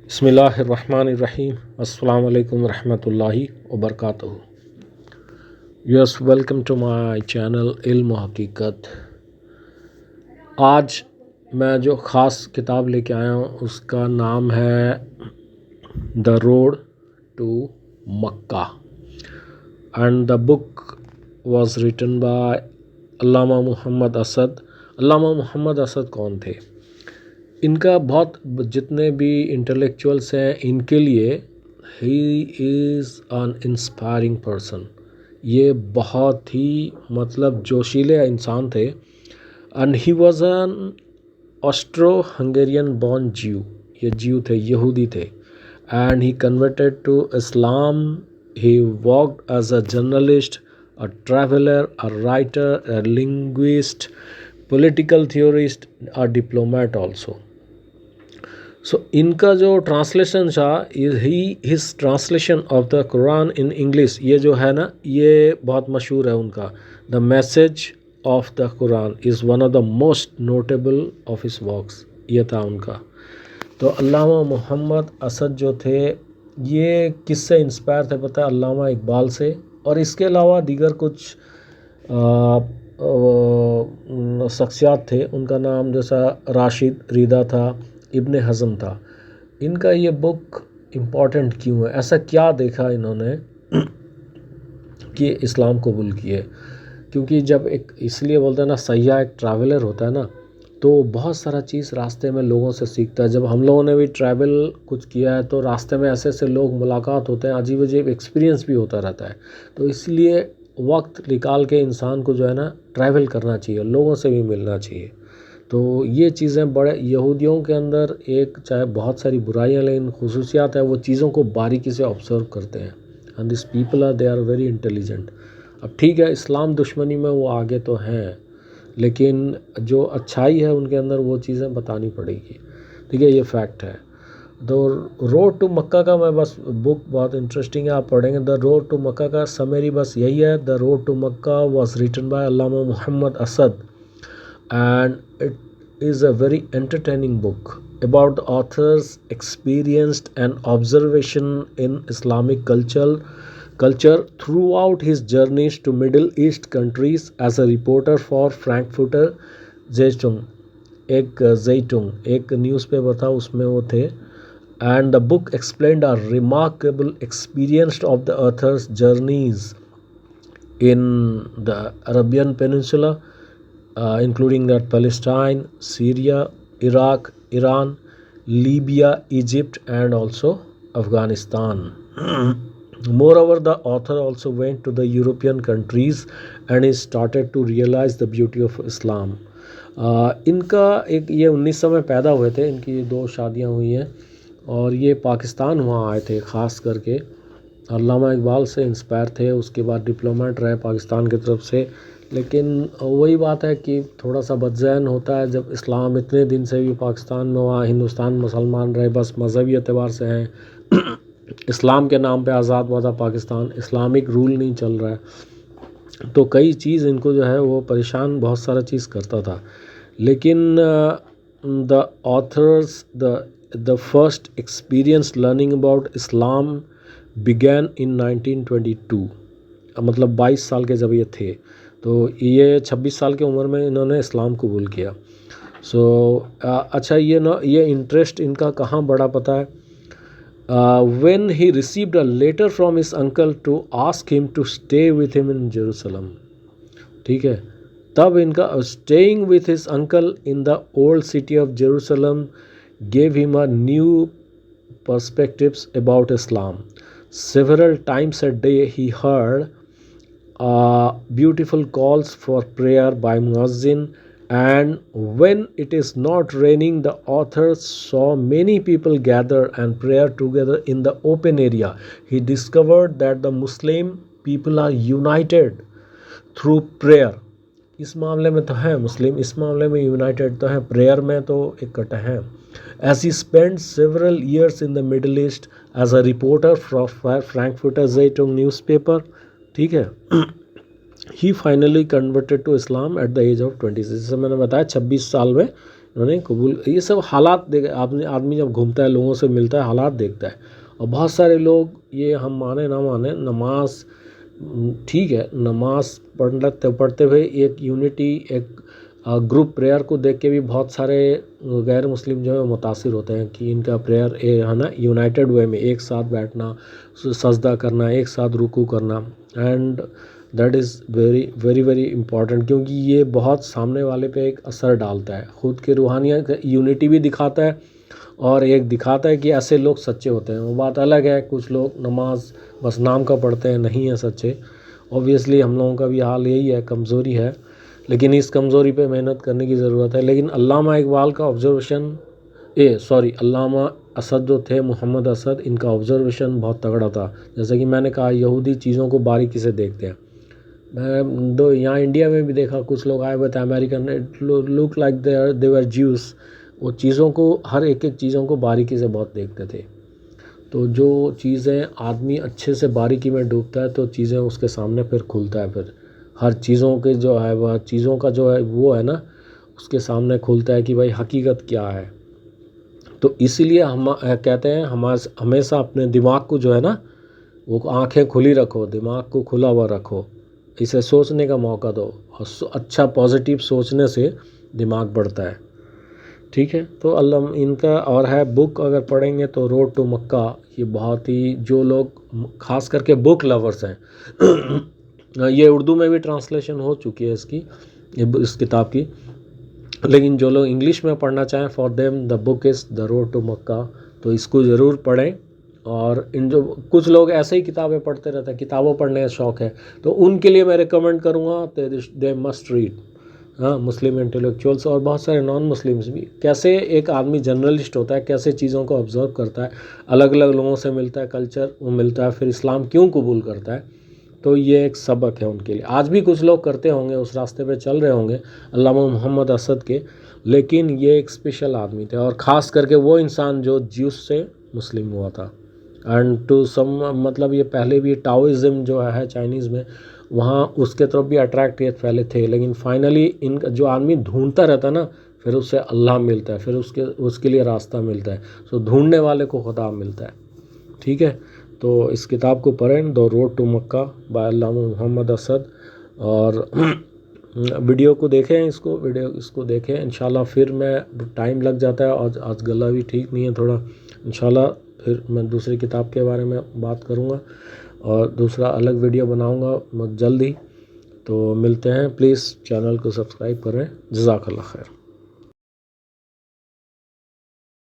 بسم اللہ الرحمن الرحیم السلام علیکم ورحمۃ اللہ وبرکاتہ. یس ویلکم ٹو مائی چینل علم و حقیقت. آج میں جو خاص کتاب لے کے آیا ہوں اس کا نام ہے the road to Mecca and the book was written by Allama Muhammad Asad. علامہ محمد اسد کون تھے؟ ان کا بہت جتنے بھی انٹلیکچوئلس ہیں ان کے لیے he is an inspiring person. یہ بہت ہی جوشیلے انسان تھے. And he was an Austro Hungarian born Jew. یہ جیو تھے، یہودی تھے. And he converted to Islam. He worked as a journalist, a traveller, a writer, a linguist, political theorist, a diplomat also. So ان کا جو ٹرانسلیشن تھا، his translation of the Quran in English, یہ جو ہے نا یہ بہت مشہور ہے ان کا. The message of the Quran is one of the most notable of his works, یہ تھا ان کا. تو علامہ محمد اسد جو تھے یہ کس سے انسپائر تھے پتہ ہے؟ علامہ اقبال سے، اور اس کے علاوہ دیگر کچھ شخصیات تھے. ان کا نام جیسا راشد ریدہ تھا، ابن حزم تھا. ان کا یہ بک امپورٹنٹ کیوں ہے؟ ایسا کیا دیکھا انہوں نے کہ اسلام قبول کیے؟ کیونکہ جب اس لیے بولتے ہیں نا سیاح ایک ٹریولر ہوتا ہے نا، تو بہت سارا چیز راستے میں لوگوں سے سیکھتا ہے. جب ہم لوگوں نے بھی ٹریول کچھ کیا ہے تو راستے میں ایسے ایسے لوگ ملاقات ہوتے ہیں، عجیب عجیب ایکسپیرینس بھی ہوتا رہتا ہے. تو اس لیے وقت نکال کے انسان کو جو ہے نا ٹریول کرنا چاہیے، لوگوں سے بھی ملنا چاہیے. تو یہ چیزیں بڑے یہودیوں کے اندر ایک چاہے بہت ساری برائیاں لیکن خصوصیات ہے، وہ چیزوں کو باریکی سے آبزرو کرتے ہیں. And these people are they are very intelligent. اب ٹھیک ہے اسلام دشمنی میں وہ آگے تو ہیں، لیکن جو اچھائی ہے ان کے اندر وہ چیزیں بتانی پڑے گی. ٹھیک ہے، یہ فیکٹ ہے. دا روڈ ٹو مکہ کا میں بس بک بہت انٹرسٹنگ ہے، آپ پڑھیں گے. دا روڈ ٹو مکہ کا سمیری بس یہی ہے. The road to Mecca was written by Allama Muhammad Asad and it is a very entertaining book about the author's experienced and observation in Islamic culture throughout his journeys to Middle East countries as a reporter for Frankfurter Zeitung. ایک news paper تھا، اس میں وہ تھے. and the book explained a remarkable experience of the author's journeys in the Arabian Peninsula, including that Palestine, Syria, Iraq, Iran, Libya, Egypt, and also Afghanistan. Moreover, the author also went to the European countries and he started to realize the beauty of Islam. ان کا یہ 1900 میں پیدا ہوئے تھے، ان کی 2 شادیاں ہوئی ہیں اور یہ پاکستان وہاں آئے تھے. خاص کر کے علامہ اقبال سے انسپائر تھے، اس کے بعد ڈپلومیٹ رہے پاکستان کی طرف سے. لیکن وہی بات ہے کہ تھوڑا سا بدذہن ہوتا ہے جب اسلام اتنے دن سے بھی پاکستان میں، وہاں ہندوستان مسلمان رہے، بس مذہبی اعتبار سے ہیں. اسلام کے نام پہ آزاد ہوا تھا پاکستان، اسلامک رول نہیں چل رہا ہے، تو کئی چیز ان کو جو ہے وہ پریشان بہت سارا چیز کرتا تھا. لیکن the authors the first experience learning about Islam begin in 1922. 22 سال کے جب یہ تھے تو یہ 26 سال کی عمر میں انہوں نے اسلام قبول کیا. اچھا یہ انٹرسٹ ان کا کہاں بڑا پتہ ہے؟ when he received a letter from his uncle to ask him to stay with him in Jerusalem. ٹھیک ہے، تب ان کا staying with his uncle in the old city of Jerusalem gave him a new perspectives about Islam. Several times a day he heard beautiful calls for prayer by muazzin, and when it is not raining the author saw many people gather and prayer together in the open area. He discovered that the Muslim people are united through prayer. اس معاملے میں تو ہیں مسلم، اس معاملے میں United تو ہیں، prayer میں تو اکٹھے ہیں. As he spent several years in the Middle East as a reporter for Frankfurter Zeitung newspaper, ٹھیک ہے، he finally converted to Islam at the age of 26. جیسے میں نے بتایا 26 سال میں انہوں نے قبول. یہ سب حالات دیکھ آدمی جب گھومتا ہے لوگوں سے ملتا ہے حالات دیکھتا ہے. اور بہت سارے لوگ یہ ہم مانے نہ مانے نماز ٹھیک ہے نماز پڑھتے ہوئے ایک یونٹی ایک گروپ پریئر کو دیکھ کے بھی بہت سارے غیر مسلم جو ہے متاثر ہوتے ہیں کہ ان کا پریئر ہے نا یونائٹڈ وے میں ایک ساتھ بیٹھنا سجدہ کرنا ایک ساتھ رکوع کرنا. And that is very very very important کیونکہ یہ بہت سامنے والے پہ ایک اثر ڈالتا ہے. خود کے روحانیت یونٹی بھی دکھاتا ہے اور ایک دکھاتا ہے کہ ایسے لوگ سچے ہوتے ہیں. وہ بات الگ ہے کچھ لوگ نماز بس نام کا پڑھتے ہیں نہیں ہیں سچے. اوبویسلی ہم لوگوں کا بھی حال یہی ہے کمزوری ہے لیکن اس کمزوری پہ محنت کرنے کی ضرورت ہے. لیکن علامہ اقبال کا آبزرویشن علامہ اسد جو تھے محمد اسد ان کا آبزرویشن بہت تگڑا تھا. جیسا کہ میں نے کہا یہودی چیزوں کو باریکی سے دیکھتے ہیں. میں یہاں انڈیا میں بھی دیکھا کچھ لوگ آئے ہوئے تھے American look like they were Jews. وہ چیزوں کو ہر ایک چیزوں کو باریکی سے بہت دیکھتے تھے. تو جو چیزیں آدمی اچھے سے باریکی میں ڈوبتا ہے تو چیزیں اس کے سامنے پھر کھلتا ہے. پھر ہر چیزوں کے جو ہے وہ چیزوں کا جو ہے وہ ہے نا اس کے سامنے کھلتا ہے کہ بھائی حقیقت کیا ہے. تو اسی لیے ہم کہتے ہیں ہمیشہ اپنے دماغ کو جو ہے نا وہ آنکھیں کھلی رکھو دماغ کو کھلا ہوا رکھو اسے سوچنے کا موقع دو اور اچھا پازیٹیو سوچنے سے دماغ بڑھتا ہے. ٹھیک ہے تو اللہ ان کا اور ہے بک اگر پڑھیں گے تو روڈ ٹو مکہ یہ بہت ہی جو لوگ خاص کر کے بک لورز ہیں یہ اردو میں بھی ٹرانسلیشن ہو چکی ہے اس کتاب کی. لیکن جو لوگ انگلش میں پڑھنا چاہیں for them the book is the road to Mecca تو اس کو ضرور پڑھیں. اور جو کچھ لوگ ایسے ہی کتابیں پڑھتے رہتے ہیں کتابوں پڑھنے کا شوق ہے تو ان کے لیے میں ریکمینڈ کروں گا they must read Muslim intellectuals اور بہت سارے نان مسلمس بھی. کیسے ایک آدمی جرنلسٹ ہوتا ہے کیسے چیزوں کو آبزرو کرتا ہے الگ الگ لوگوں سے ملتا ہے کلچر وہ ملتا ہے پھر اسلام کیوں قبول کرتا ہے. تو یہ ایک سبق ہے ان کے لیے. آج بھی کچھ لوگ کرتے ہوں گے اس راستے پہ چل رہے ہوں گے علامہ محمد اسد کے. لیکن یہ ایک اسپیشل آدمی تھے اور خاص کر کے وہ انسان جو جیوس سے مسلم ہوا تھا. اینڈ ٹو سم مطلب یہ پہلے بھی ٹاؤزم جو ہے چائنیز میں وہاں اس کے طرف بھی اٹریکٹ پہلے تھے لیکن فائنلی ان کا جو آدمی ڈھونڈتا رہتا نا پھر اس سے اللہ ملتا ہے پھر اس کے لیے راستہ ملتا ہے. سو ڈھونڈنے والے کو خدا ملتا ہے. ٹھیک ہے تو اس کتاب کو پڑھیں the road to Mecca by Allama Muhammad Asad. اور ویڈیو کو دیکھیں اس کو دیکھیں انشاءاللہ. پھر میں ٹائم لگ جاتا ہے اور آج گلا بھی ٹھیک نہیں ہے تھوڑا. انشاءاللہ پھر میں دوسری کتاب کے بارے میں بات کروں گا اور دوسرا الگ ویڈیو بناؤں گا جلد ہی. تو ملتے ہیں پلیز چینل کو سبسکرائب کریں. جزاک اللہ خیر.